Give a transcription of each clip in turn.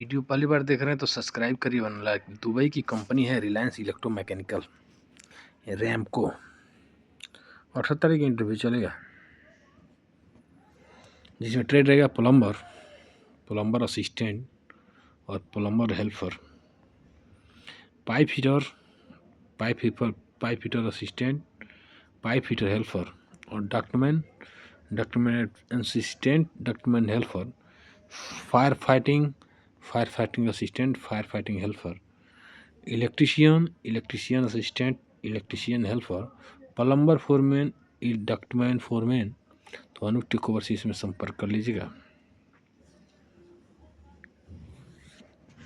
Video पहली बार देख रहे हैं तो सब्सक्राइब करिए वरना दुबई की कंपनी है रिलायंस इलेक्ट्रोमैकेनिकल रैमको। 78 का इंटरव्यू चलेगा जिसमें ट्रेड रहेगा प्लम्बर असिस्टेंट और plumber helper, pipe fitter pipe fitter assistant, pipe fitter helper और ductman assistant, ductman helper, fire fighting assistant, fire fighting helper, electrician assistant, electrician helper, plumber foreman, ductman foreman. तो Anup take over से इसमें संपर्क कर लीजिएगा।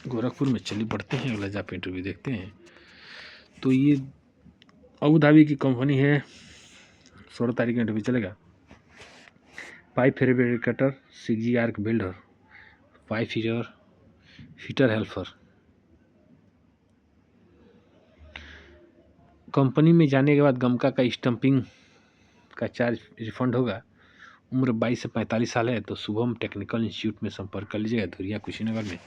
गोरखपुर में चलिए बढ़ते हैं, अगला जहाँ पे इंटरव्यू देखते हैं। तो ये अबू धाबी की कंपनी है, 16 तारीख का इंटरव्यू चलेगा। Pipe fabricator, 6G arc builder, pipe fitter helper. Company में जाने के बाद गमका का स्टंपिंग का चार्ज रिफंड होगा। उम्र 22 से 45 साल है तो शुभम टेक्निकल इंस्टीट्यूट में संपर्क कर लीजिएगा, धुरिया कुशीनगर में।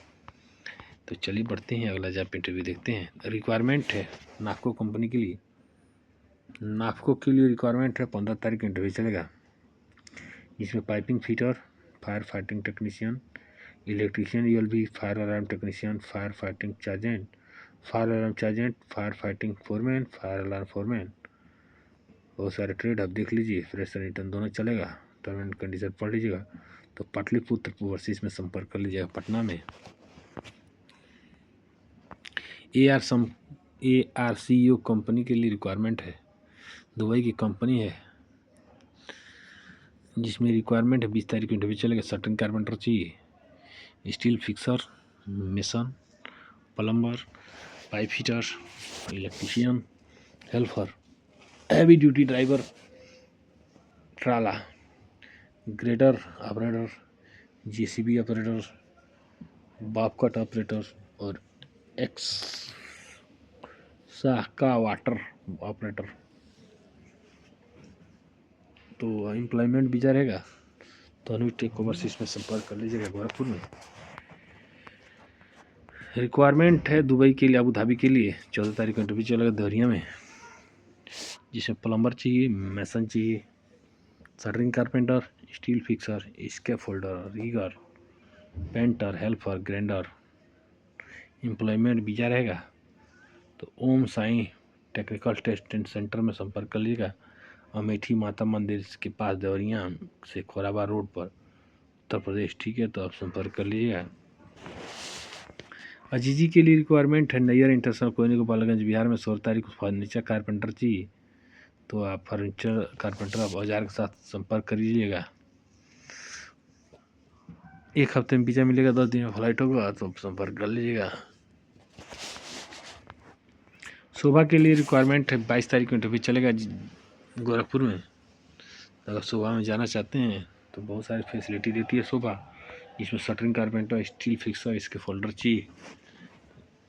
तो चलिए बढ़ते हैं, अगला जॉब इंटरव्यू देखते हैं। रिक्वायरमेंट है नाफको कंपनी के लिए, नाफको के लिए रिक्वायरमेंट है। 15 तारीख का इंटरव्यू चलेगा जिसमें piping fitter, fire fighting technician, electrician, ULB, fire alarm technician, fire fighting sergeant, fire fighting foreman, fire alarm foreman. बहुत सारे ट्रेड आप देख लीजिए, फ्रेशर इंटर्न दोनों चलेगा। टर्म एंड कंडीशन पढ़ लीजिएगा। तो पाटलिपुत्र ओवरसीज में संपर्क कर लीजिएगा पटना में। ARCO कंपनी के लिए रिक्वायरमेंट है, दुबई की कंपनी है जिसमें रिक्वायरमेंट है। 20 तारीख को इंटरव्यू चलेगा। सर्टन कारपेंटर चाहिए, steel fixer, mason, plumber, pipe fitter, electrician, helper, heavy duty driver, trailer, grader operator, JCB operator, bobcat operator और का वाटर ऑपरेटर। तो एम्प्लॉयमेंट वीजा रहेगा तो अनुज टेक ओवरसीज में संपर्क कर लीजिएगा गोरखपुर में। रिक्वायरमेंट है दुबई के लिए, अबू धाबी के लिए। 14 तारीख को इंटरव्यू चलेगा देवरिया में, जिसमें प्लम्बर चाहिए, मैसन चाहिए, shuttering carpenter, steel fixer, scaffolder, rigger, painter, helper, grinder. Employment visa रहेगा तो Om Sai technical test centre में संपर्क कर लीजिएगा, अमेठी माता मंदिर के पास, देवरिया से खोराबा रोड पर, उत्तर प्रदेश। ठीक है, तो आप संपर्क कर लीजिएगा। अजीजी के लिए रिक्वायरमेंट है, नैयर इंटरनेशनल कॉलोनी गोपालगंज बिहार में। 16 तारीख को फर्नीचर कारपेंटर चाहिए, तो आप फर्नीचर कारपेंटर आप औजार के साथ संपर्क कर लीजिएगा। 1 हफ्ते में वीजा मिलेगा, 10 दिन में फ्लाइट होगा, तो संपर्क कर लीजिएगा। शोभा के लिए रिक्वायरमेंट है, 22 तारीख को इंटरव्यू चलेगा गोरखपुर में। अगर शोभा में जाना चाहते हैं तो बहुत सारी फैसिलिटी देती है शोभा, जिसमें शटरिंग कारपेंटर, स्टील फिक्सर, इसके फोल्डर चाहिए।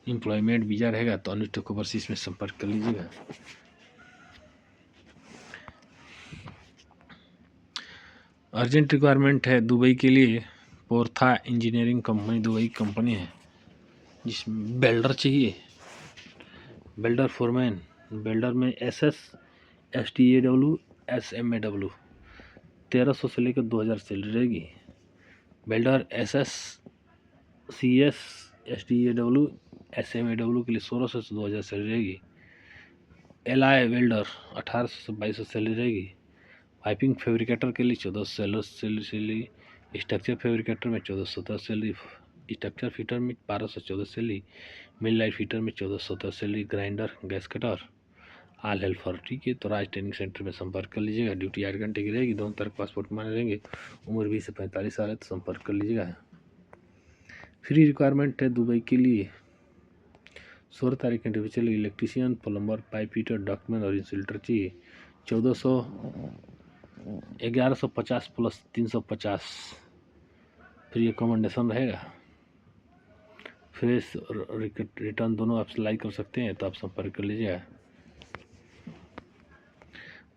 एम्प्लॉयमेंट वीजा रहेगा तो अनुज टेक ओवरसीज में संपर्क कर लीजिएगा। अर्जेंट रिक्वायरमेंट है दुबई के लिए, पोर्था इंजीनियरिंग कंपनी दुबई की कंपनी है, जिसमें बेल्डर चाहिए, बेल्डर फोरमैन। बेल्डर में SS, STAW, SMAW। 1300 से लेकर 2000 सैलरी रहेगी। Welder SS, CS, STAW, SMAW के लिए 1600 से 2000 सैलरी रहेगी। LI वेल्डर 1800 से 2200 सैलरी रहेगी। पाइपिंग फैब्रिकेटर के लिए 1400 सैलरी, स्ट्रक्चर फैब्रिकेटर में 1417 सैलरी, स्ट्रक्चर फिटर में 1214 सैलरी, मिल लाइट फिटर में 1417 सैलरी, ग्राइंडर, गैस कटर, आल हेल्पर। ठीक है, तो राज ट्रेनिंग सेंटर में संपर्क कर लीजिएगा। ड्यूटी 8 घंटे की रहेगी, दोनों तरफ पासपोर्ट माने रहेंगे। उम्र 20 से 45 साल है तो संपर्क कर लीजिएगा। फ्री रिक्वायरमेंट है दुबई के लिए, 16 तारीख के इंटरव्यू चलेगी। Electrician, plumber, pipe fitter, ductman और इंसुलेटर चाहिए। 1150 प्लस 350 फ्री अकोमोडेशन रहेगा। फ्रेश रिटर्न दोनों आप सिलाई कर सकते हैं, तो आप संपर्क कर लीजिएगा।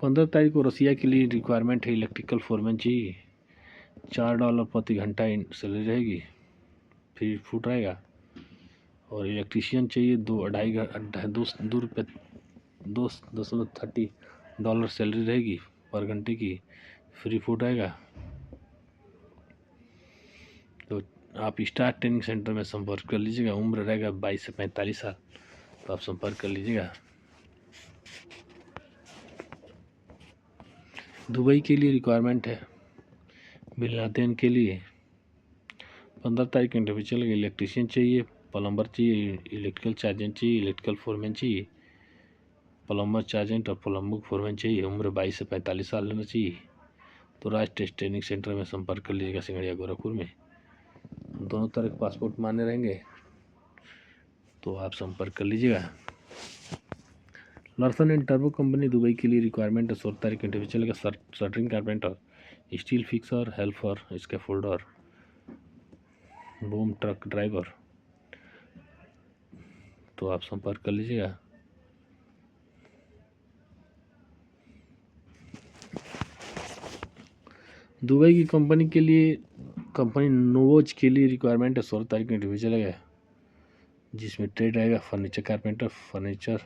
15 तारीख को रसिया के लिए रिक्वायरमेंट है, इलेक्ट्रिकल फोरमैन चाहिए। $4 प्रति घंटा सैलरी रहेगी। फ्री फूड रहेगा। और इलेक्ट्रीशियन चाहिए 2.30 डॉलर सैलरी रहेगी पर घंटे की, फ्री फूड रहेगा। तो आप स्टार ट्रेनिंग सेंटर में संपर्क कर लीजिएगा। उम्र रहेगा 22 से 45 साल, तो आप संपर्क कर लीजिएगा। दुबई के लिए रिक्वायरमेंट है बिन लादेन के लिए 15 तारीख इंटरव्यू चलेगा। इलेक्ट्रीशियन चाहिए, प्लम्बर चाहिए, इलेक्ट्रिकल चार्जेंट चाहिए, इलेक्ट्रिकल फोरमैन चाहिए, प्लम्बर चार्जेंट और प्लम्बर फोरमैन चाहिए। उम्र 22 से 45 साल होना चाहिए। तो राज टेस्ट ट्रेनिंग सेंटर में संपर्क कर लीजिएगा सिंगड़िया गोरखपुर में। दोनों तरह पासपोर्ट मान्य रहेंगे, तो आप संपर्क कर लीजिएगा। Larsen and turbo company Dubai के लिए रिक्वायरमेंट है। 16 तारीख इंटरव्यू चलेगा। Shuttering carpenter, steel fixer, helper, scaffolder, boom truck driver, तो आप संपर्क कर लीजिएगा। दुबई की कंपनी के लिए, कंपनी नोवोज के लिए रिक्वायरमेंट है। 16 तारीख को इंटरव्यू चलेगा, जिसमें ट्रेड रहेगा furniture carpenter, furniture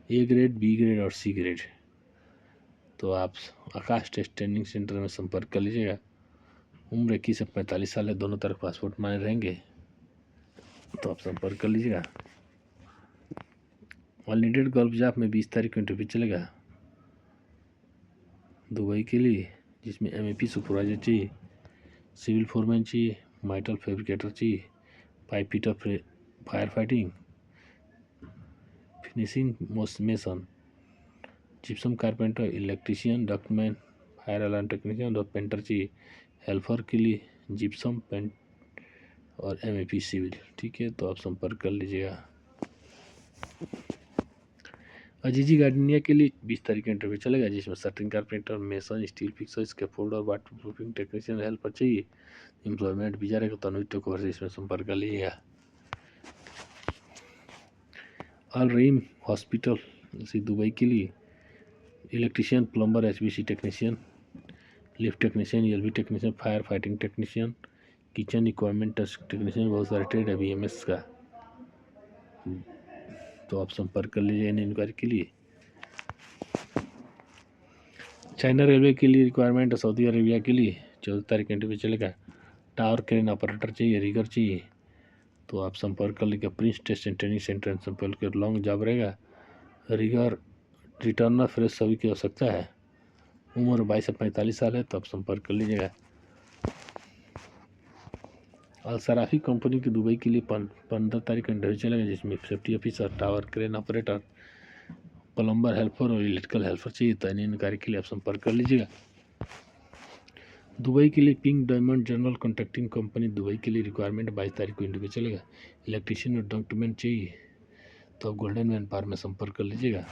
A grade, B grade और सी ग्रेड। तो आप आकाश टेस्ट ट्रेनिंग सेंटर में संपर्क कर लीजिएगा। उम्र 21 से 45 साल है। दोनों तरफ पासपोर्ट मान्य रहेंगे, तो आप संपर्क कर लीजिएगा। ऑल नीडेड गल्फ जॉब में 20 तारीख को इंटरव्यू चलेगा दुबई के लिए, जिसमें MEP सुपरवाइजर चाहिए, सिविल फोरमैन चाहिए, मेटल फैब्रिकेटर चाहिए, pipe fitter, fire fighting, finishing mason, gypsum carpenter, electrician, ductman, fire alarm technician और पेंटर चाहिए। हेल्पर के लिए जिप्सम, पेंट और MEP सिविल। ठीक है, तो आप संपर्क कर लीजिएगा। अजीजी गार्डनिया के लिए 20 तारीख का इंटरव्यू चलेगा, जिसमें shuttering carpenter, mason, steel fixer, scaffolder, water proofing technician, helper चाहिए। एम्प्लॉयमेंट वीजा रहेगा, तो अनुज टेकओवर से इसमें संपर्क कर लीजिएगा। अल रहीम हॉस्पिटल से दुबई के लिए electrician, plumber, HVAC technician, lift technician, ELV technician, fire fighting technician, kitchen equipment technician, बहुत सारे ट्रेड है BMS का, तो आप संपर्क कर लीजिए इन इंक्वायरी के लिए। चाइना रेलवे के लिए रिक्वायरमेंट है। सऊदी अरेबिया के लिए 14 तारीख का इंटरव्यू चलेगा। टावर क्रेन ऑपरेटर चाहिए, रिगर चाहिए, तो आप संपर्क कर लीजिए। Prince test and training centre संपर्क कर। लॉन्ग जॉब रहेगा। रिगर, रिटर्नर, फ्रेश सभी की आवश्यकता है। उम्र 22 से 45 साल है, तो आप संपर्क कर लीजिएगा। अल सराफी कंपनी की दुबई के लिए 15 तारीख का इंटरव्यू चलेगा, जिसमें safety officer, tower crane operator, plumber, helper और इलेक्ट्रिकल हेल्पर चाहिए। तो इन कार्य के लिए आप संपर्क कर लीजिएगा। दुबई के लिए pink diamond general contracting company Dubai के लिए रिक्वायरमेंट 22 तारीख को इंटरव्यू चलेगा। इलेक्ट्रीशियन और डक्टमैन चाहिए, तो आप गोल्डन मैन पार में संपर्क कर लीजिएगा।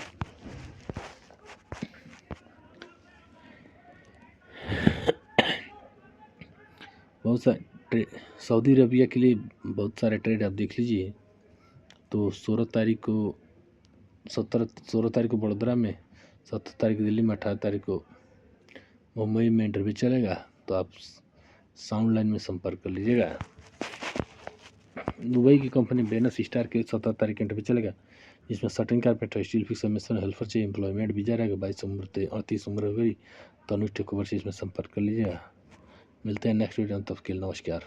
बहुत सारे सऊदी अरबिया के लिए बहुत सारे ट्रेड आप देख लीजिए। तो 16 तारीख को बड़ोदरा में, 17 तारीख को दिल्ली में, 18 तारीख को मुंबई में इंटरव्यू चलेगा, तो आप साउंड लाइन में संपर्क कर लीजिएगा। दुबई की कंपनी बेनस स्टार के 17 तारीख इंटरव्यू चलेगा, जिसमें shuttering carpenter, steel fixer, mason, helper चाहिए। एम्प्लॉयमेंट वीजा रहेगा। 22 उम्र 38 उम्र हो गई, तो अनुज टेकओवर से इसमें संपर्क कर लीजिएगा। मिलते हैं नेक्स्ट वीडियो में, तब के लिए नमस्कार।